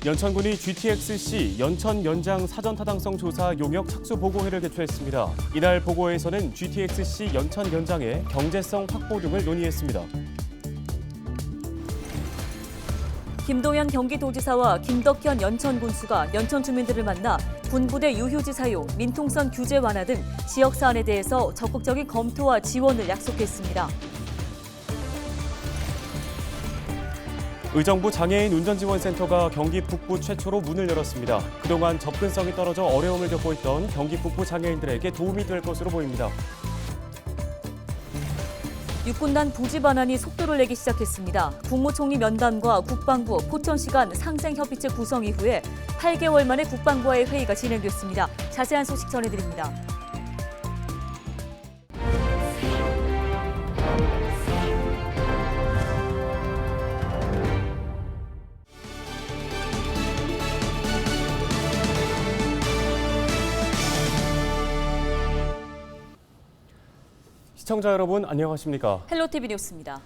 연천군이 GTX-C 연천 연장 사전 타당성 조사 용역 착수 보고회를 개최했습니다. 이날 보고회에서는 GTX-C 연천 연장의 경제성 확보 등을 논의했습니다. 김동연 경기도지사와 김덕현 연천군수가 연천 주민들을 만나 군부대 유휴지 사용, 민통선 규제 완화 등 지역 사안에 대해서 적극적인 검토와 지원을 약속했습니다. 의정부 장애인 운전지원센터가 경기 북부 최초로 문을 열었습니다. 그동안 접근성이 떨어져 어려움을 겪고 있던 경기 북부 장애인들에게 도움이 될 것으로 보입니다. 육군단 부지 반환이 속도를 내기 시작했습니다. 국무총리 면담과 국방부, 포천시 간 상생협의체 구성 이후에 8개월 만에 국방부와의 회의가 진행됐습니다. 자세한 소식 전해드립니다. 시청자 여러분 안녕하십니까? 헬로티비 뉴스입니다.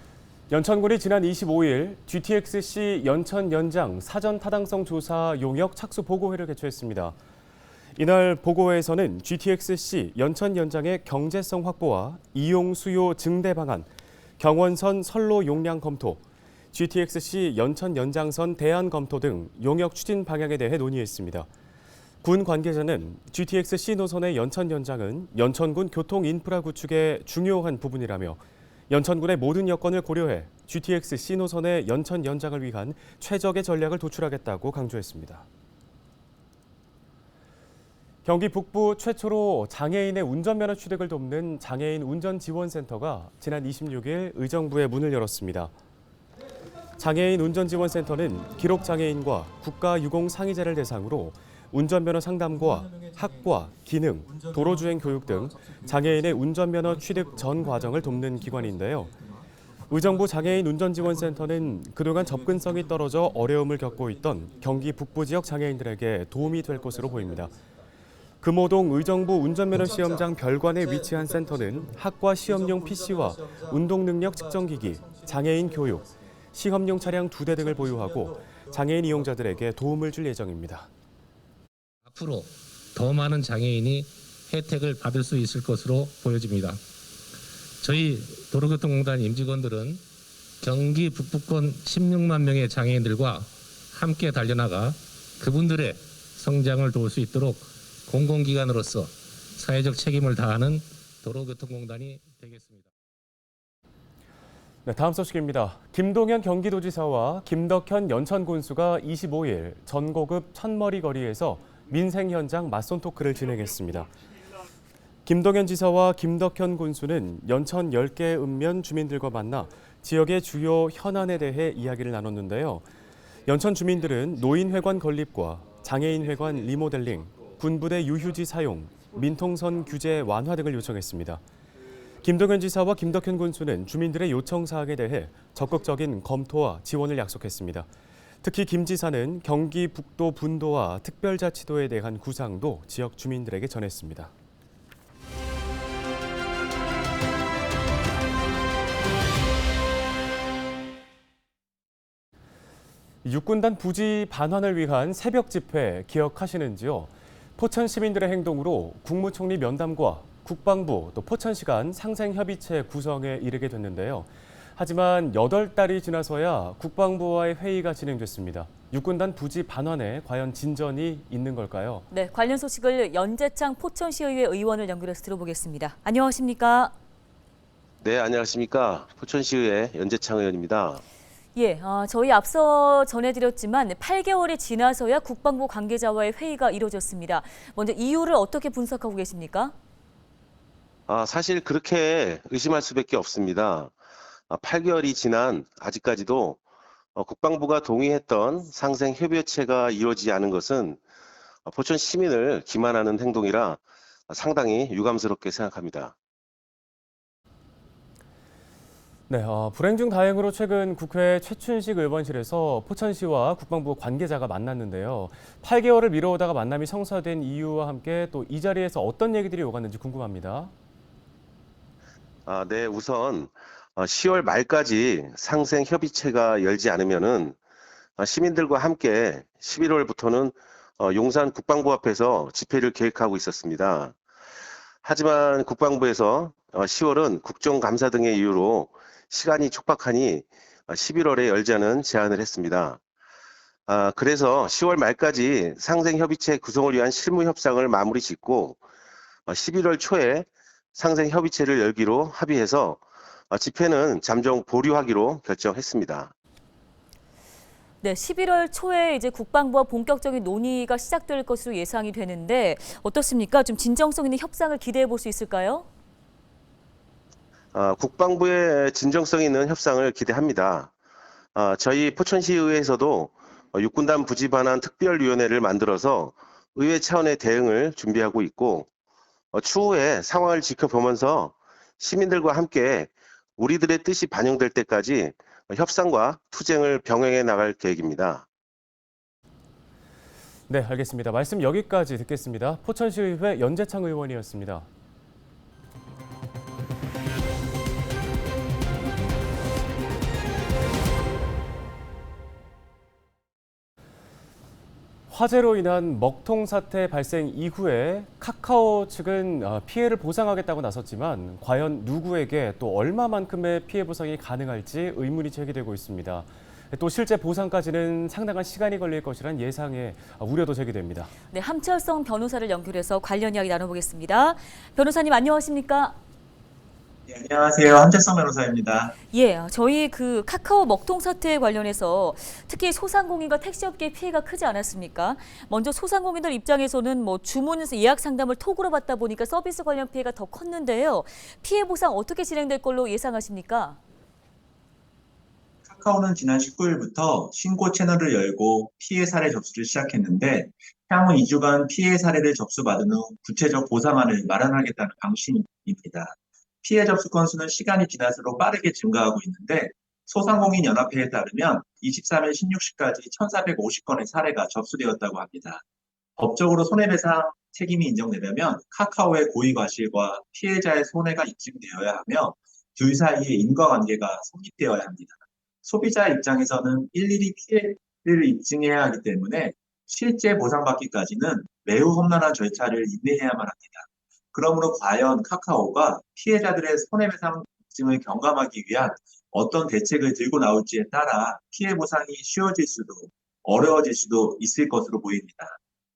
연천군이 지난 25일 GTX-C 연천 연장 사전 타당성 조사 용역 착수 보고회를 개최했습니다. 이날 보고회에서는 GTX-C 연천 연장의 경제성 확보와 이용 수요 증대 방안, 경원선 선로 용량 검토, GTX-C 연천 연장선 대안 검토 등 용역 추진 방향에 대해 논의했습니다. 군 관계자는 GTX-C 노선의 연천 연장은 연천군 교통 인프라 구축의 중요한 부분이라며 연천군의 모든 여건을 고려해 GTX-C 노선의 연천 연장을 위한 최적의 전략을 도출하겠다고 강조했습니다. 경기 북부 최초로 장애인의 운전면허 취득을 돕는 장애인 운전지원센터가 지난 26일 의정부에 문을 열었습니다. 장애인 운전지원센터는 기록장애인과 국가유공상의자를 대상으로 운전면허 상담과 학과, 기능, 도로주행 교육 등 장애인의 운전면허 취득 전 과정을 돕는 기관인데요. 의정부 장애인 운전지원센터는 그동안 접근성이 떨어져 어려움을 겪고 있던 경기 북부 지역 장애인들에게 도움이 될 것으로 보입니다. 금호동 의정부 운전면허 시험장 별관에 위치한 센터는 학과 시험용 PC와 운동능력 측정기기, 장애인 교육, 시험용 차량 2대 등을 보유하고 장애인 이용자들에게 도움을 줄 예정입니다. 앞으로 더 많은 장애인이 혜택을 받을 수 있을 것으로 보여집니다. 저희 도로교통공단 임직원들은 경기 북부권 16만 명의 장애인들과 함께 달려나가 그분들의 성장을 도울 수 있도록 공공기관으로서 사회적 책임을 다하는 도로교통공단이 되겠습니다. 네, 다음 소식입니다. 김동연 경기도지사와 김덕현 연천군수가 25일 전고급 천머리 거리에서 민생 현장 맞선 토크를 진행했습니다. 김동연 지사와 김덕현 군수는 연천 10개 읍면 주민들과 만나 지역의 주요 현안에 대해 이야기를 나눴는데요. 연천 주민들은 노인회관 건립과 장애인회관 리모델링, 군부대 유휴지 사용, 민통선 규제 완화 등을 요청했습니다. 김동연 지사와 김덕현 군수는 주민들의 요청 사항에 대해 적극적인 검토와 지원을 약속했습니다. 특히 김 지사는 경기 북도 분도와 특별자치도에 대한 구상도 지역 주민들에게 전했습니다. 육군단 부지 반환을 위한 새벽 집회 기억하시는지요? 포천 시민들의 행동으로 국무총리 면담과 국방부 또 포천시 간 상생협의체 구성에 이르게 됐는데요. 하지만 8달이 지나서야 국방부와의 회의가 진행됐습니다. 육군단 부지 반환에 과연 진전이 있는 걸까요? 네, 관련 소식을 연재창 포천시의회 의원을 연결해서 들어보겠습니다. 안녕하십니까? 네, 안녕하십니까. 포천시의회 연재창 의원입니다. 예, 저희 앞서 전해드렸지만 8개월이 지나서야 국방부 관계자와의 회의가 이루어졌습니다. 먼저 이유를 어떻게 분석하고 계십니까? 사실 그렇게 의심할 수밖에 없습니다. 8개월이 지난 아직까지도 국방부가 동의했던 상생협의체가 이루어지지 않은 것은 포천 시민을 기만하는 행동이라 상당히 유감스럽게 생각합니다. 네, 불행 중 다행으로 최근 국회 최춘식 의원실에서 포천시와 국방부 관계자가 만났는데요. 8개월을 미뤄오다가 만남이 성사된 이유와 함께 또 이 자리에서 어떤 얘기들이 오갔는지 궁금합니다. 네, 우선 10월 말까지 상생협의체가 열지 않으면은 시민들과 함께 11월부터는 용산 국방부 앞에서 집회를 계획하고 있었습니다. 하지만 국방부에서 10월은 국정감사 등의 이유로 시간이 촉박하니 11월에 열자는 제안을 했습니다. 그래서 10월 말까지 상생협의체 구성을 위한 실무 협상을 마무리 짓고 11월 초에 상생협의체를 열기로 합의해서 집회는 잠정 보류하기로 결정했습니다. 네, 11월 초에 이제 국방부와 본격적인 논의가 시작될 것으로 예상이 되는데 어떻습니까? 좀 진정성 있는 협상을 기대해 볼 수 있을까요? 국방부의 진정성 있는 협상을 기대합니다. 저희 포천시의회에서도 육군단 부지 반환 특별위원회를 만들어서 의회 차원의 대응을 준비하고 있고 추후에 상황을 지켜보면서 시민들과 함께 우리들의 뜻이 반영될 때까지 협상과 투쟁을 병행해 나갈 계획입니다. 네, 알겠습니다. 말씀 여기까지 듣겠습니다. 포천시의회 연재창 의원이었습니다. 화재로 인한 먹통 사태 발생 이후에 카카오 측은 피해를 보상하겠다고 나섰지만 과연 누구에게 또 얼마만큼의 피해 보상이 가능할지 의문이 제기되고 있습니다. 또 실제 보상까지는 상당한 시간이 걸릴 것이란 예상에 우려도 제기됩니다. 네, 함철성 변호사를 연결해서 관련 이야기 나눠보겠습니다. 변호사님 안녕하십니까? 네, 안녕하세요. 함재성 변호사입니다. 예, 저희 그 카카오 먹통 사태에 관련해서 특히 소상공인과 택시업계의 피해가 크지 않았습니까? 먼저 소상공인들 입장에서는 뭐 주문 예약 상담을 톡으로 받다 보니까 서비스 관련 피해가 더 컸는데요. 피해 보상 어떻게 진행될 걸로 예상하십니까? 카카오는 지난 19일부터 신고 채널을 열고 피해 사례 접수를 시작했는데 향후 2주간 피해 사례를 접수받은 후 구체적 보상안을 마련하겠다는 방침입니다. 피해 접수 건수는 시간이 지날수록 빠르게 증가하고 있는데 소상공인 연합회에 따르면 23일 16시까지 1,450건의 사례가 접수되었다고 합니다. 법적으로 손해배상 책임이 인정되려면 카카오의 고의 과실과 피해자의 손해가 입증되어야 하며 둘 사이의 인과관계가 성립되어야 합니다. 소비자 입장에서는 일일이 피해를 입증해야 하기 때문에 실제 보상받기까지는 매우 험난한 절차를 인내해야만 합니다. 그러므로 과연 카카오가 피해자들의 손해배상 입증을 경감하기 위한 어떤 대책을 들고 나올지에 따라 피해 보상이 쉬워질 수도 어려워질 수도 있을 것으로 보입니다.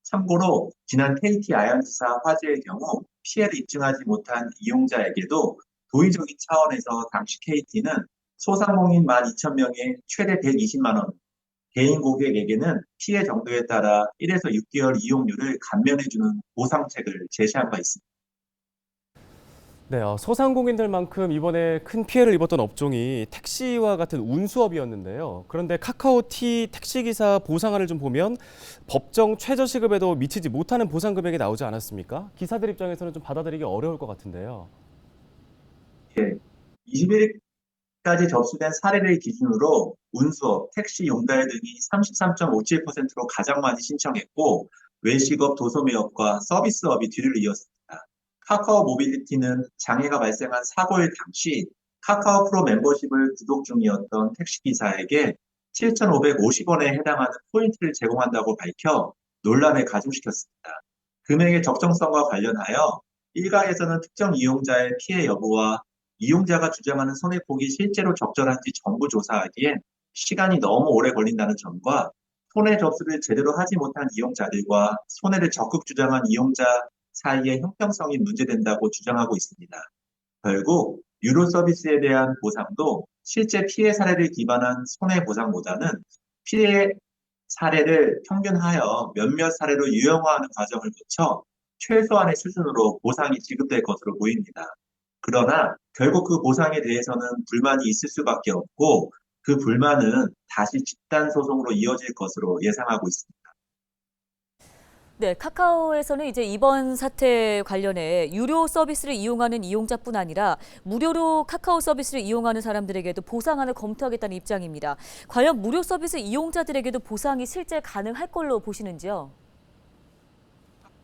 참고로 지난 KT 아양지사 화재의 경우 피해를 입증하지 못한 이용자에게도 도의적인 차원에서 당시 KT는 소상공인 12,000명에 최대 120만 원, 개인 고객에게는 피해 정도에 따라 1에서 6개월 이용료를 감면해주는 보상책을 제시한 바 있습니다. 네, 소상공인들만큼 이번에 큰 피해를 입었던 업종이 택시와 같은 운수업이었는데요. 그런데 카카오티 택시기사 보상안을 좀 보면 법정 최저시급에도 미치지 못하는 보상 금액이 나오지 않았습니까? 기사들 입장에서는 좀 받아들이기 어려울 것 같은데요. 예, 21일까지 접수된 사례를 기준으로 운수업, 택시 용달 등이 33.57%로 가장 많이 신청했고 외식업, 도소매업과 서비스업이 뒤를 이었습니다. 카카오 모빌리티는 장애가 발생한 사고일 당시 카카오 프로 멤버십을 구독 중이었던 택시기사에게 7,550원에 해당하는 포인트를 제공한다고 밝혀 논란을 가중시켰습니다. 금액의 적정성과 관련하여 일각에서는 특정 이용자의 피해 여부와 이용자가 주장하는 손해폭이 실제로 적절한지 정부 조사하기엔 시간이 너무 오래 걸린다는 점과 손해 접수를 제대로 하지 못한 이용자들과 손해를 적극 주장한 이용자 사이의 형평성이 문제된다고 주장하고 있습니다. 결국 유료 서비스에 대한 보상도 실제 피해 사례를 기반한 손해보상보다는 피해 사례를 평균하여 몇몇 사례로 유형화하는 과정을 거쳐 최소한의 수준으로 보상이 지급될 것으로 보입니다. 그러나 결국 그 보상에 대해서는 불만이 있을 수밖에 없고 그 불만은 다시 집단 소송으로 이어질 것으로 예상하고 있습니다. 네, 카카오에서는 이제 이번 사태 관련해 유료 서비스를 이용하는 이용자뿐 아니라 무료로 카카오 서비스를 이용하는 사람들에게도 보상안을 검토하겠다는 입장입니다. 과연 무료 서비스 이용자들에게도 보상이 실제 가능할 걸로 보시는지요?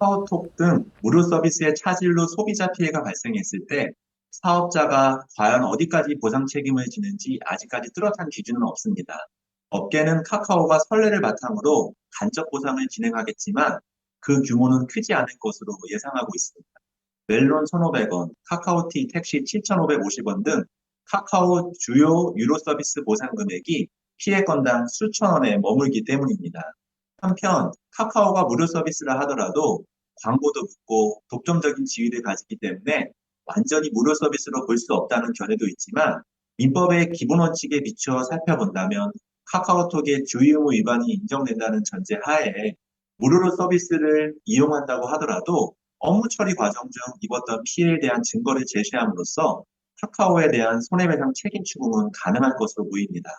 카카오톡 등 무료 서비스의 차질로 소비자 피해가 발생했을 때 사업자가 과연 어디까지 보상 책임을 지는지 아직까지 뚜렷한 기준은 없습니다. 업계는 카카오가 선례를 바탕으로 간접 보상을 진행하겠지만 그 규모는 크지 않을 것으로 예상하고 있습니다. 멜론 1,500원, 카카오티 택시 7,550원 등 카카오 주요 유료 서비스 보상 금액이 피해 건당 수천 원에 머물기 때문입니다. 한편 카카오가 무료 서비스를 하더라도 광고도 붙고 독점적인 지위를 가지기 때문에 완전히 무료 서비스로 볼 수 없다는 견해도 있지만 민법의 기본 원칙에 비추어 살펴본다면 카카오톡의 주의 의무 위반이 인정된다는 전제 하에 무료로 서비스를 이용한다고 하더라도 업무 처리 과정 중 입었던 피해에 대한 증거를 제시함으로써 카카오에 대한 손해배상 책임 추궁은 가능할 것으로 보입니다.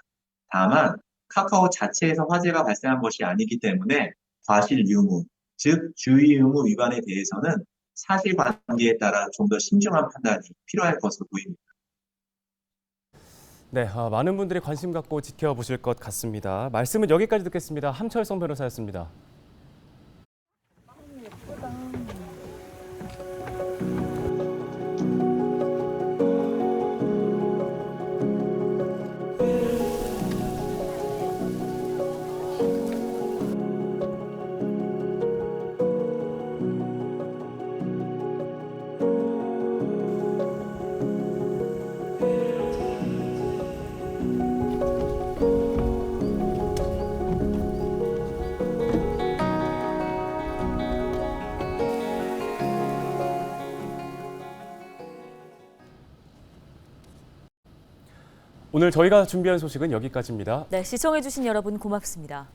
다만 카카오 자체에서 화재가 발생한 것이 아니기 때문에 과실 유무, 즉 주의 의무 위반에 대해서는 사실관계에 따라 좀 더 신중한 판단이 필요할 것으로 보입니다. 네, 많은 분들이 관심 갖고 지켜보실 것 같습니다. 말씀은 여기까지 듣겠습니다. 함철성 변호사였습니다. 오늘 저희가 준비한 소식은 여기까지입니다. 네, 시청해주신 여러분 고맙습니다.